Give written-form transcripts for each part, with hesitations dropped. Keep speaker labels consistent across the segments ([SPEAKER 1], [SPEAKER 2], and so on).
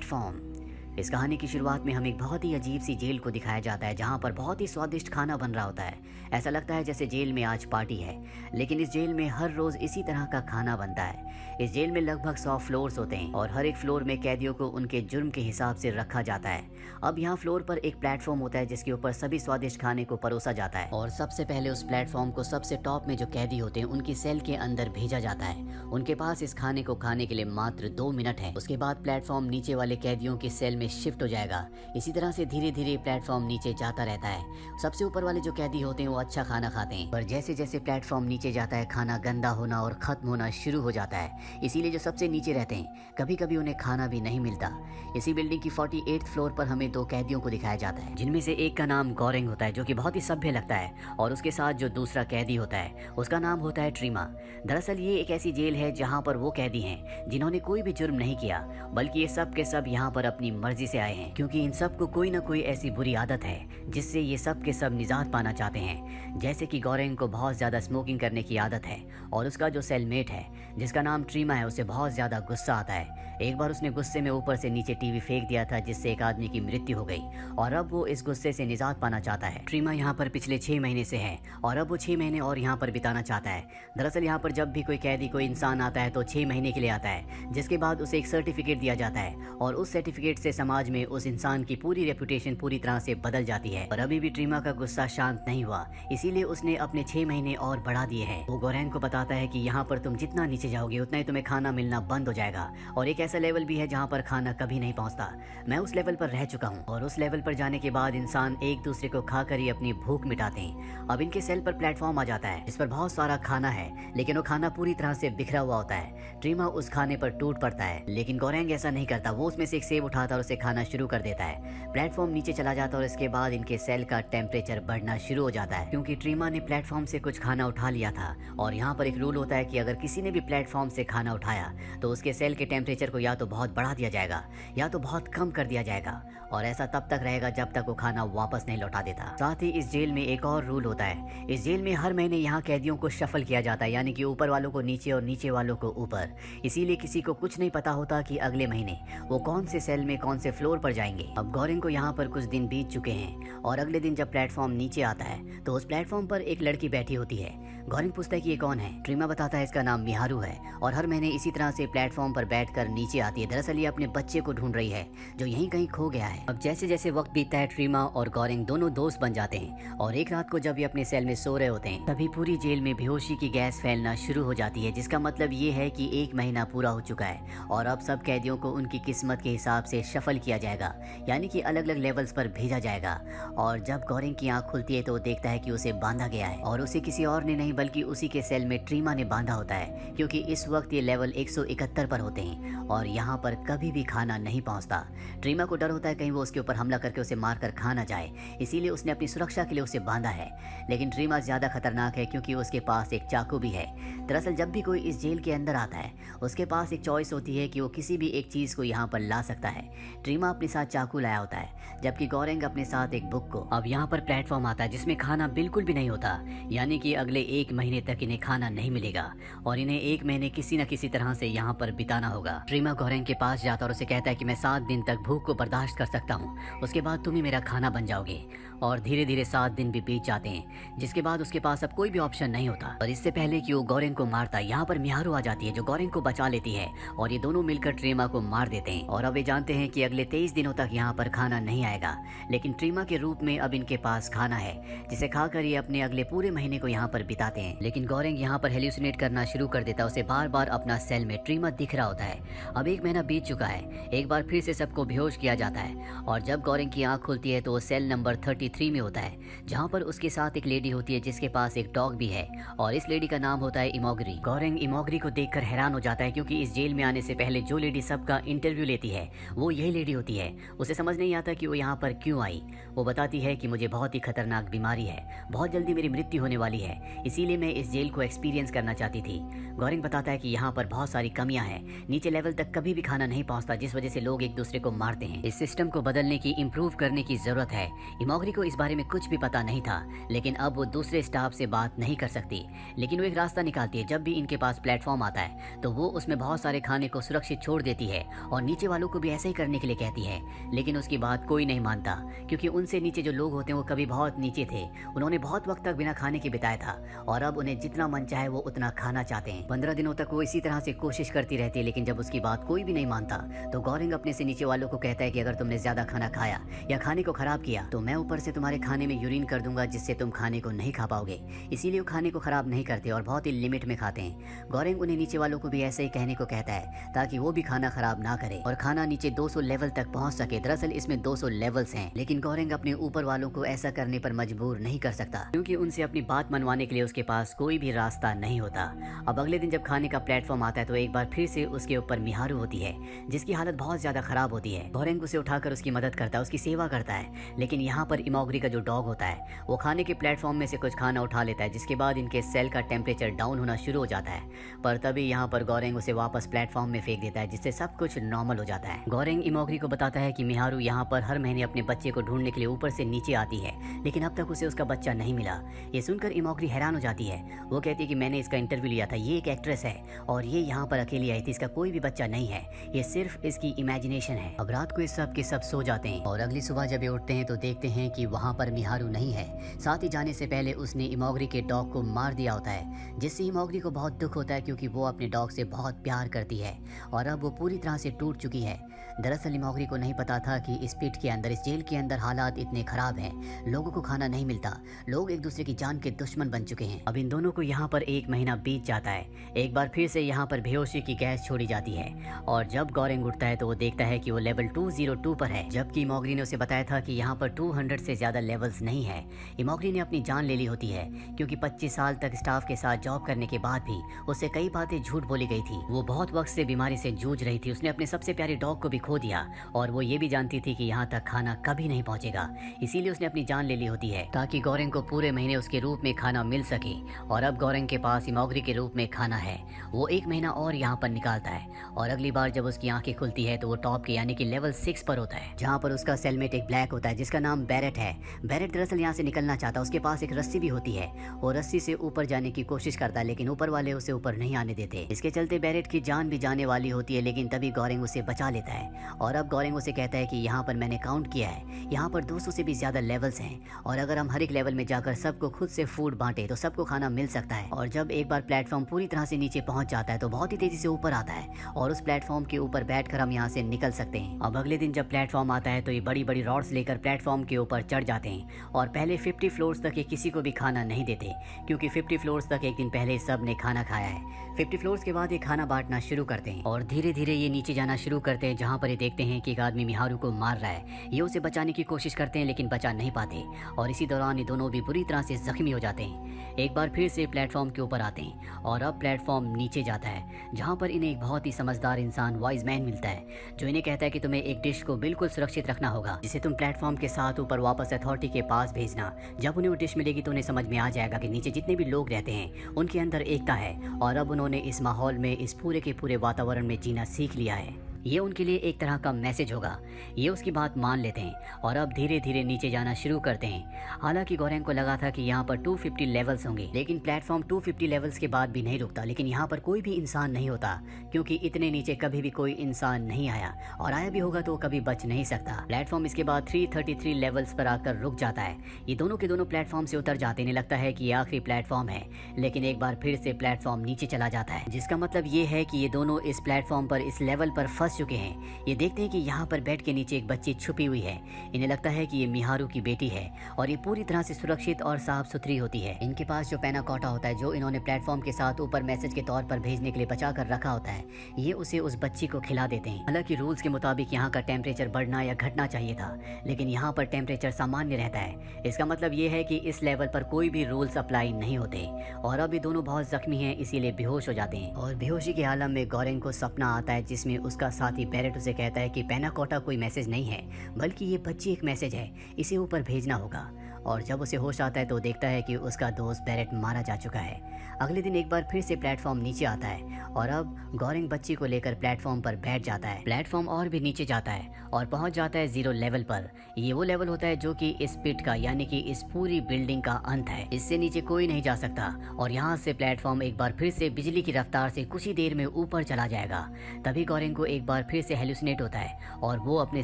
[SPEAKER 1] Platform. इस कहानी की शुरुआत में हमें एक बहुत ही अजीब सी जेल को दिखाया जाता है जहाँ पर बहुत ही स्वादिष्ट खाना बन रहा होता है। ऐसा लगता है जैसे जेल में आज पार्टी है, लेकिन इस जेल में हर रोज इसी तरह का खाना बनता है। इस जेल में लगभग 100 फ्लोर्स होते हैं और हर एक फ्लोर में कैदियों को उनके जुर्म के हिसाब से रखा जाता है। अब यहाँ फ्लोर पर एक प्लेटफॉर्म होता है जिसके ऊपर सभी स्वादिष्ट खाने को परोसा जाता है और सबसे पहले उस प्लेटफॉर्म को सबसे टॉप में जो कैदी होते हैं उनकी सेल के अंदर भेजा जाता है। उनके पास इस खाने को खाने के लिए मात्र 2 मिनट है। उसके बाद प्लेटफॉर्म नीचे वाले कैदियों की सेल में शिफ्ट हो जाएगा। इसी तरह से धीरे धीरे प्लेटफॉर्म नीचे जाता रहता है। सबसे ऊपर वाले जो कैदी होते हैं वो अच्छा खाना खाते हैं, पर जैसे जैसे प्लेटफॉर्म नीचे जाता है खाना गंदा होना और खत्म होना शुरू हो जाता है। इसीलिए जो सबसे नीचे रहते हैं कभी कभी उन्हें खाना भी नहीं मिलता। इसी बिल्डिंग की 48th फ्लोर पर हमें 2 कैदियों को दिखाया जाता है, जिनमें से एक का नाम गोरेंग होता है जो कि बहुत ही सभ्य लगता है, और उसके साथ जो दूसरा कैदी होता है उसका नाम होता है ट्रीमा। दरअसल ये एक ऐसी जेल है जहाँ पर वो कैदी हैं जिन्होंने कोई भी जुर्म नहीं किया, बल्कि ये सब के सब यहाँ पर अपनी मर्जी से आए हैं, क्योंकि इन सब को कोई ना कोई ऐसी बुरी आदत है जिससे ये सब के सब निजात पाना चाहते हैं। जैसे कि गोरेंग को बहुत ज्यादा स्मोकिंग करने की आदत है और उसका जो सेलमेट है जिसका नाम ट्रीमा है उसे बहुत ज्यादा गुस्सा आता है। एक बार उसने गुस्से में ऊपर से नीचे टीवी फेंक दिया था जिससे एक आदमी की मृत्यु हो गई और अब वो इस गुस्से से निजात पाना चाहता है। ट्रीमा यहाँ पर पिछले 6 महीने से है और अब वो 6 महीने और यहाँ पर बिताना चाहता है। दरअसल यहाँ पर जब भी कोई कैदी कोई इंसान आता है तो 6 महीने के लिए आता है, जिसके बाद उसे एक सर्टिफिकेट दिया जाता है और उस सर्टिफिकेट से समाज में उस इंसान की पूरी रेपुटेशन पूरी तरह से बदल जाती है। और अभी भी ट्रीमा का गुस्सा शांत नहीं हुआ, इसीलिए उसने अपने 6 महीने और बढ़ा दिए हैं। वो गोरेंग को बताता है कि यहाँ पर तुम जितना नीचे जाओगे उतना ही तुम्हें खाना मिलना बंद हो जाएगा, और एक ऐसा लेवल भी है जहाँ पर खाना कभी नहीं पहुँचता। मैं उस लेवल पर रह चुका हूँ और उस लेवल पर जाने के बाद इंसान एक दूसरे को खाकर ही अपनी भूख मिटाते हैं। अब इनके सेल पर प्लेटफॉर्म आ जाता है जिस पर बहुत सारा खाना है, लेकिन वो खाना पूरी तरह से बिखरा हुआ होता है। ट्रीमा उस खाने पर टूट पड़ता है, लेकिन गोरेंग ऐसा नहीं करता। वो उसमें से एक सेब उठाता और उसे खाना शुरू कर देता है। प्लेटफॉर्म नीचे चला जाता है और इसके बाद इनके सेल का टेम्परेचर बढ़ना शुरू हो जाता है, क्योंकि ट्रीमा ने प्लेटफॉर्म से कुछ खाना उठा लिया था। और यहाँ पर एक रूल होता है कि अगर किसी ने भी प्लेटफॉर्म से खाना उठाया तो उसके सेल के टेम्परेचर को या तो बहुत बढ़ा दिया जाएगा या तो बहुत कम कर दिया जाएगा, और ऐसा तब तक रहेगा जब तक वो खाना वापस नहीं लौटा देता। साथ ही इस जेल में एक और रूल होता है। इस जेल में हर महीने यहाँ कैदियों को शफल किया जाता है, यानी कि ऊपर वालों को नीचे और नीचे वालों को ऊपर। इसीलिए किसी को कुछ नहीं पता होता कि अगले महीने वो कौन से सेल में कौन से फ्लोर पर जाएंगे। अब गोरेंग को यहाँ पर कुछ दिन बीत चुके हैं और अगले दिन जब प्लेटफॉर्म नीचे आता है तो उस प्लेटफॉर्म पर एक लड़की बैठी होती है। गोरेंग पूछता है कि ये कौन है। ट्रीमा बताता है इसका नाम मिहारू है और हर महीने इसी तरह से प्लेटफॉर्म पर बैठकर नीचे आती है। दरअसल ये अपने बच्चे को ढूंढ रही है जो यहीं कहीं खो गया है। अब जैसे जैसे वक्त बीतता है ट्रीमा और गोरेंग दोनों दोस्त बन जाते हैं, और एक रात को जब ये अपने सेल में सो रहे होते हैं तभी पूरी जेल में बेहोशी की गैस फैलना शुरू हो जाती है, जिसका मतलब ये है कि 1 महीना पूरा हो चुका है और अब सब कैदियों को उनकी किस्मत के हिसाब से शफल किया जाएगा, यानी कि अलग अलग लेवल्स पर भेजा जाएगा। और जब गोरेंग की आंख खुलती है तो वो देखता है कि उसे बांधा गया है, और उसे किसी और ने नहीं बल्कि उसी के सेल में ट्रीमा ने बांधा होता है, क्योंकि इस वक्त ये लेवल 171 पर होते हैं और यहाँ पर कभी भी खाना नहीं पहुँचता। ट्रीमा को डर होता है कहीं वो उसके ऊपर हमला करके उसे मारकर खा ना जाए, इसीलिए उसने अपनी सुरक्षा के लिए उसे बांधा है। लेकिन ट्रीमा ज्यादा खतरनाक है क्योंकि उसके पास एक चाकू भी है। दरअसल जब भी कोई इस जेल के अंदर आता है उसके पास एक चॉइस होती है कि वो किसी भी एक चीज को यहाँ पर ला सकता है। ट्रीमा अपने साथ चाकू लाया होता है, जबकि गोरेंग अपने साथ एक बुक को। अब यहाँ पर प्लेटफॉर्म आता है जिसमें खाना बिल्कुल भी नहीं होता, यानी कि अगले 1 महीने तक इन्हें खाना नहीं मिलेगा और इन्हें 1 महीने किसी न किसी तरह से यहाँ पर बिताना होगा। ट्रीमा गोरेंग के पास जाता और उसे कहता है कि मैं 7 दिन तक भूख को बर्दाश्त कर सकता हूँ, उसके बाद तुम ही मेरा खाना बन जाओगे। और धीरे धीरे 7 दिन भी बीत जाते हैं, जिसके बाद उसके पास अब कोई भी ऑप्शन नहीं होता। और इससे पहले कि वो गोरेंग को मारता यहाँ पर मिहारू आ जाती है जो गोरेंग को बचा लेती है और ये दोनों मिलकर ट्रीमा को मार देते हैं। और अब वे जानते हैं कि अगले 23 दिनों तक यहाँ पर खाना नहीं आएगा, लेकिन ट्रीमा के रूप में अब इनके पास खाना है जिसे खाकर ये अपने अगले पूरे महीने को यहाँ पर बिताते हैं। लेकिन गोरेंग यहाँ पर हेल्यूसिनेट करना शुरू कर देता है, उसे बार बार अपना सेल में ट्रीमा दिख रहा होता है। अब 1 महीना बीत चुका है, एक बार फिर से सबको बेहोश किया जाता है और जब गोरेंग की आंख खुलती है तो वो सेल नंबर 33 में होता है, जहाँ पर उसके साथ एक लेडी होती है जिसके पास एक डॉग भी है और इस लेडी का नाम होता है इमोगरी। गोरेंग इमोगरी को देखकर हैरान हो जाता है क्योंकि इस जेल में आने से पहले जो लेडी सबका इंटरव्यू लेती है वो यही लेडी होती है। उसे समझ नहीं आता कि वो यहाँ पर क्यों आई। वो बताती है कि मुझे बहुत ही खतरनाक बीमारी है, बहुत जल्दी मेरी मृत्यु होने वाली है, इसीलिए मैं इस जेल को एक्सपीरियंस करना चाहती थी। गोरेंग बताता है कि यहाँ पर बहुत सारी कमियां हैं, नीचे लेवल तक कभी भी खाना नहीं पहुंचता, जिस वजह से लोग एक दूसरे को मारते हैं। इस सिस्टम को बदलने की, इम्प्रूव करने की जरूरत है। इमोगरी को इस बारे में कुछ भी पता नहीं था, लेकिन अब वो दूसरे स्टाफ से बात नहीं कर सकती। लेकिन वो एक रास्ता निकालती है। जब भी इनके पास प्लेटफॉर्म आता है तो वो उसमें बहुत सारे खाने को सुरक्षित छोड़ देती है और नीचे वालों को भी ऐसे ही करने के लिए कहती है। लेकिन उसकी बात कोई नहीं मानता, क्योंकि उनसे नीचे जो लोग होते हैं वो कभी बहुत नीचे थे। उन्होंने बहुत वक्त तक बिना खाने के बिताया था और अब उन्हें जितना मन चाहे वो उतना खाना चाहते हैं। 15 दिनों तक वो इसी तरह से कोशिश करती रहती है, लेकिन जब उसकी बात कोई भी नहीं मानता तो गौरेंग अपने से नीचे वालों को कहता है कि अगर तुमने ज्यादा खाना खाया या खाने को खराब किया तो मैं ऊपर से तुम्हारे खाने में यूरिन कर दूंगा, जिससे तुम खाने को नहीं खा पाओगे। इसीलिए वो खाने को खराब नहीं करते और बहुत ही लिमिट में खाते हैं। गौरेंग उन्हें नीचे वालों को भी ऐसे ही कहने को कहता है ताकि वो भी खाना खराब ना करे और खाना नीचे 200 लेवल तक पहुंच सके। दरअसल इसमें 200 लेवल्स हैं, लेकिन गौरेंग अपने ऊपर वालों को ऐसा करने पर मजबूर नहीं कर सकता, क्योंकि उनसे अपनी बात मनवाने के लिए उसके पास कोई भी रास्ता नहीं होता। अब अगले दिन जब खाने का प्लेटफॉर्म आता है तो एक बार फिर से उसके ऊपर मिहारू होती है, जिसकी हालत बहुत ज्यादा खराब होती है। गौरेंग उसे उठाकर उसकी मदद करता है, उसकी सेवा करता है। लेकिन यहाँ पर इमोगरी का जो डॉग होता है वो खाने के प्लेटफॉर्म में से कुछ खाना उठा लेता है, जिसके बाद इनके सेल का टेम्परेचर डाउन होना शुरू हो जाता है। पर तभी यहाँ पर गौरेंग उसे वापस प्लेटफॉर्म में फेंक देता है, जिससे सब कुछ नॉर्मल हो जाता है। गौरेंग इमोगरी को बताता है कि मिहारू यहाँ पर हर महीने अपने बच्चे को ढूंढने के लिए ऊपर से नीचे आती है, लेकिन अब तक उसे उसका बच्चा नहीं मिला। ये सुनकर इमोगरी हैरान हो जाती है। वो कहती है कि मैंने इसका इंटरव्यू लिया था, ये एक एक्ट्रेस है और ये यहाँ पर अकेली आई थी, इसका कोई भी बच्चा नहीं है, ये सिर्फ इसकी इमेजिनेशन है। अब रात को इस सब के सब सो जाते हैं और अगली सुबह जब ये उठते हैं तो देखते हैं कि वहाँ पर मिहारू नहीं है। साथ ही जाने से पहले उसने इमोगरी के डॉग को मार दिया होता है, जिससे इमोगरी को बहुत दुख होता है, क्योंकि वो अपने डॉग से बहुत प्यार करती है और अब वो पूरी तरह से टूट चुकी है। दरअसल इमोगरी को नहीं पता था कि इस पिट के अंदर, इस जेल के अंदर हालात इतने खराब हैं, लोगों को खाना नहीं मिलता, लोग एक दूसरे की जान के दुश्मन बन चुके हैं। अब इन दोनों को यहाँ पर 1 महीना बीत जाता है। एक बार फिर से यहाँ पर बेहोशी की गैस छोड़ी जाती है और जब गौरेंग उठता है तो वो देखता है कि वो लेवल 202 पर है, जबकि इमोगरी ने उसे बताया था कि यहाँ पर 200 से ज्यादा लेवल्स नहीं है। इमोगरी ने अपनी जान ले ली होती है, क्योंकि 25 साल तक स्टाफ के साथ जॉब करने के बाद भी उससे कई बातें झूठ बोली गई थी। वो बहुत वक्त से बीमारी से जूझ रही थी, उसने अपने सबसे प्यारे डॉग को भी खो दिया और वो ये भी जानती थी कि यहाँ तक खाना कभी नहीं पहुँचेगा। इसीलिए उसने अपनी जान ले ली होती है ताकि गौरेंग को पूरे महीने उसके रूप में खाना मिल सके। और अब गौरेंग के पास इमोगरी के रूप में खाना है। वो 1 महीना और यहाँ पर निकालता है और अगली बार जब उसकी आंखें खुलती है तो वो टॉप के यानी कि लेवल 6 पर होता है, जहाँ पर उसका सेलमेट एक ब्लैक होता है जिसका नाम बैरेट है। बैरेट दरअसल यहाँ से निकलना चाहता है, उसके पास एक रस्सी भी होती है। वो रस्सी से ऊपर जाने की कोशिश करता है, लेकिन ऊपर वाले उसे ऊपर नहीं आने देते। इसके चलते बैरेट की जान भी जाने वाली होती है, लेकिन तभी गौरेंग उसे बचा लेता है। और अब गौरेंग उसे कहता है कि यहाँ पर मैंने काउंट किया है, यहाँ पर 200 से भी ज्यादा लेवल्स हैं और अगर हम हर एक लेवल में जाकर सबको खुद से फूड बांटे तो सबको खाना मिल सकता है। और जब एक बार प्लेटफॉर्म पूरी तरह से नीचे पहुंच जाता है तो बहुत ही तेजी से ऊपर आता है और उस प्लेटफॉर्म के ऊपर बैठकर हम यहाँ से निकल सकते हैं। अब अगले दिन जब प्लेटफॉर्म आता है तो ये बड़ी बड़ी रॉड्स लेकर प्लेटफॉर्म के ऊपर चढ़ जाते हैं और पहले 50 फ्लोर्स तक ये किसी को भी खाना नहीं देते, क्योंकि 50 फ्लोर्स तक एक दिन पहले सब ने खाना खाया है। 50 फ्लोर्स के बाद ये खाना बांटना शुरू करते हैं और धीरे धीरे ये नीचे जाना शुरू करते हैं, जहाँ पर ये देखते हैं कि एक आदमी मिहारू को मार रहा है। ये उसे बचाने की कोशिश करते हैं लेकिन बचा नहीं पाते और इसी दौरान ये दोनों भी बुरी तरह से जख्मी हो जाते हैं। एक बार फिर से प्लेटफॉर्म के ऊपर आते हैं और अब प्लेटफॉर्म नीचे जाता है, जहाँ पर इन्हें एक बहुत ही समझदार इंसान वाइज मैन मिलता है, जो इन्हें कहता है कि तुम्हें एक डिश को बिल्कुल सुरक्षित रखना होगा, जिसे तुम प्लेटफॉर्म के साथ ऊपर वापस अथॉरिटी के पास भेजना। जब उन्हें वो डिश मिलेगी तो उन्हें समझ में आ जाएगा कि नीचे जितने भी लोग रहते हैं उनके अंदर एकता है और अब उन्होंने इस माहौल में, इस पूरे के पूरे वातावरण में जीना सीख लिया है। ये उनके लिए एक तरह का मैसेज होगा। ये उसकी बात मान लेते हैं और अब धीरे धीरे नीचे जाना शुरू करते हैं। हालांकि गौरेंग को लगा था कि यहाँ पर 250 लेवल्स होंगे, लेकिन प्लेटफॉर्म 250 लेवल्स के बाद भी नहीं रुकता। लेकिन यहाँ पर कोई भी इंसान नहीं होता, क्योंकि इतने नीचे कभी भी कोई इंसान नहीं आया और आया भी होगा तो वो कभी बच नहीं सकता। प्लेटफॉर्म इसके बाद 333 लेवल्स पर आकर रुक जाता है। ये दोनों के दोनों प्लेटफॉर्म से उतर जाते हैं। लगता है कि ये आखिरी प्लेटफॉर्म है, लेकिन एक बार फिर से प्लेटफॉर्म नीचे चला जाता है, जिसका मतलब ये है कि ये दोनों इस प्लेटफॉर्म पर, इस लेवल पर फंस चुके हैं। ये देखते हैं कि यहाँ पर बेड के नीचे एक बच्ची छुपी हुई है। इन्हें लगता है कि ये मिहारू की बेटी है और ये पूरी तरह से सुरक्षित और साफ सुथरी होती है। इनके पास जो पैना कोटा होता है, जो इन्होंने प्लेटफॉर्म के साथ ऊपर मैसेज के तौर पर भेजने के लिए बचा कर रखा होता है, ये उसे उस बच्ची को खिला देते हैं। हालांकि रूल्स के मुताबिक यहाँ का टेम्परेचर बढ़ना या घटना चाहिए था, लेकिन यहाँ पर टेम्परेचर सामान्य रहता है। इसका मतलब ये है कि इस लेवल पर कोई भी रूल्स अप्लाई नहीं होते और अब ये दोनों बहुत जख्मी हैं, इसीलिए बेहोश हो जाते हैं। और बेहोशी के आलम में गौरेंग को सपना आता है, जिसमें उसका साथी बैरेट उसे कहता है कि पैना कोटा कोई मैसेज नहीं है, बल्कि ये बच्ची एक मैसेज है, इसे ऊपर भेजना होगा। और जब उसे होश आता है तो देखता है कि उसका दोस्त बैरेट मारा जा चुका है। अगले दिन एक बार फिर से प्लेटफॉर्म नीचे आता है और अब गौरेंग बच्ची को लेकर प्लेटफॉर्म पर बैठ जाता है। प्लेटफॉर्म और भी नीचे जाता है और पहुंच जाता है 0 लेवल पर। ये वो लेवल होता है जो कि इस पिट का यानी कि इस पूरी बिल्डिंग का अंत है। इससे नीचे कोई नहीं जा सकता और यहाँ से प्लेटफॉर्म एक बार फिर से बिजली की रफ्तार से कुछ ही देर में ऊपर चला जाएगा। तभी गौरेंग को एक बार फिर से हेलुसिनेट होता है और वो अपने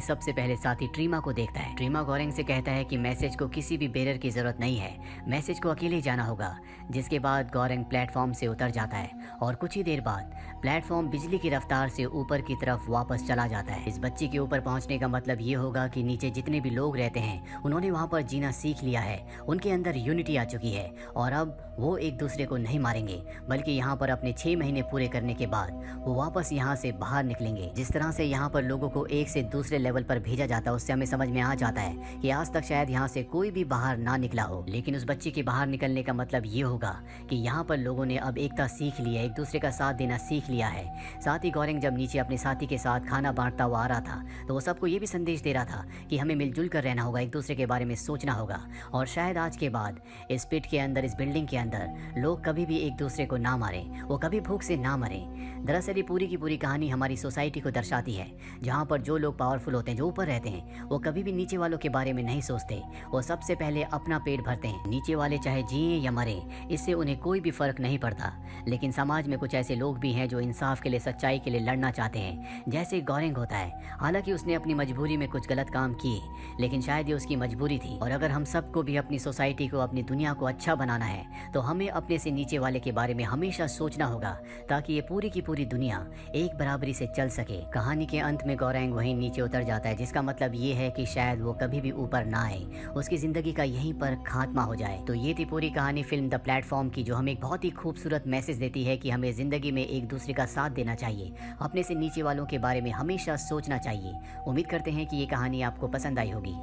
[SPEAKER 1] सबसे पहले साथी ट्रीमा को देखता है। ट्रीमा गौरेंग से कहता है कि मैसेज को किसी भी बेरर की जरूरत नहीं है, मैसेज को अकेले ही जाना होगा। जिसके बाद गौरेंग प्लेटफॉर्म से उतर जाता है और कुछ ही देर बाद प्लेटफॉर्म बिजली की रफ्तार से ऊपर की तरफ वापस चला जाता है। इस बच्ची के ऊपर पहुंचने का मतलब ये होगा कि नीचे जितने भी लोग रहते हैं उन्होंने वहां पर जीना सीख लिया है, उनके अंदर यूनिटी आ चुकी है और अब वो एक दूसरे को नहीं मारेंगे बल्कि यहाँ पर अपने 6 महीने पूरे करने के बाद वो वापस यहाँ से बाहर निकलेंगे। जिस तरह से यहाँ पर लोगों को एक से दूसरे लेवल पर भेजा जाता है उससे हमें समझ में आ जाता है कि आज तक शायद यहाँ से कोई भी बाहर ना निकला हो, लेकिन उस बच्ची के बाहर निकलने का मतलब ये होगा कि यहाँ पर लोगों ने अब एकता सीख ली है, एक दूसरे का साथ देना सीख लिया है। साथ ही गौरेंग जब नीचे अपने साथी के साथ खाना बांटता हुआ आ रहा था तो वो सबको ये भी संदेश दे रहा था कि हमें मिलजुल कर रहना होगा, एक दूसरे के बारे में सोचना होगा और शायद आज के बाद इस पिट के अंदर, इस बिल्डिंग के अंदर लोग कभी भी एक दूसरे को ना मारें, वो कभी भूख से ना मरें। दरअसल ये पूरी की पूरी कहानी हमारी सोसाइटी को दर्शाती है जहाँ पर जो लोग पावरफुल होते हैं, जो ऊपर रहते हैं, वो कभी भी नीचे वालों के बारे में नहीं सोचते। वो सबसे पहले अपना पेट भरते हैं। नीचे वाले चाहे जिए या मरे इससे उन्हें कोई भी फर्क नहीं पड़ता। लेकिन समाज में कुछ ऐसे लोग भी हैं जो इंसाफ के लिए, सच्चाई के लिए लड़ना चाहते हैं, जैसे गौरेंग होता है। हालांकि उसने अपनी मजबूरी में कुछ गलत काम किए लेकिन शायद ये उसकी मजबूरी थी। और अगर हम सबको भी अपनी सोसाइटी को, अपनी दुनिया को अच्छा बनाना है तो हमें अपने से नीचे वाले के बारे में हमेशा सोचना होगा ताकि ये पूरी की पूरी दुनिया एक बराबरी से चल सके। कहानी के अंत में गौरेंग वहीं नीचे उतर जाता है, जिसका मतलब ये है कि शायद वो कभी भी ऊपर ना आए, उसकी जिंदगी का यहीं पर खात्मा हो जाए। तो ये थी पूरी कहानी फिल्म द प्लेटफॉर्म की, जो हमें एक बहुत ही खूबसूरत मैसेज देती है कि हमें जिंदगी में एक दूसरे का साथ देना चाहिए, अपने से नीचे वालों के बारे में हमेशा सोचना चाहिए। उम्मीद करते हैं कि ये कहानी आपको पसंद आई होगी।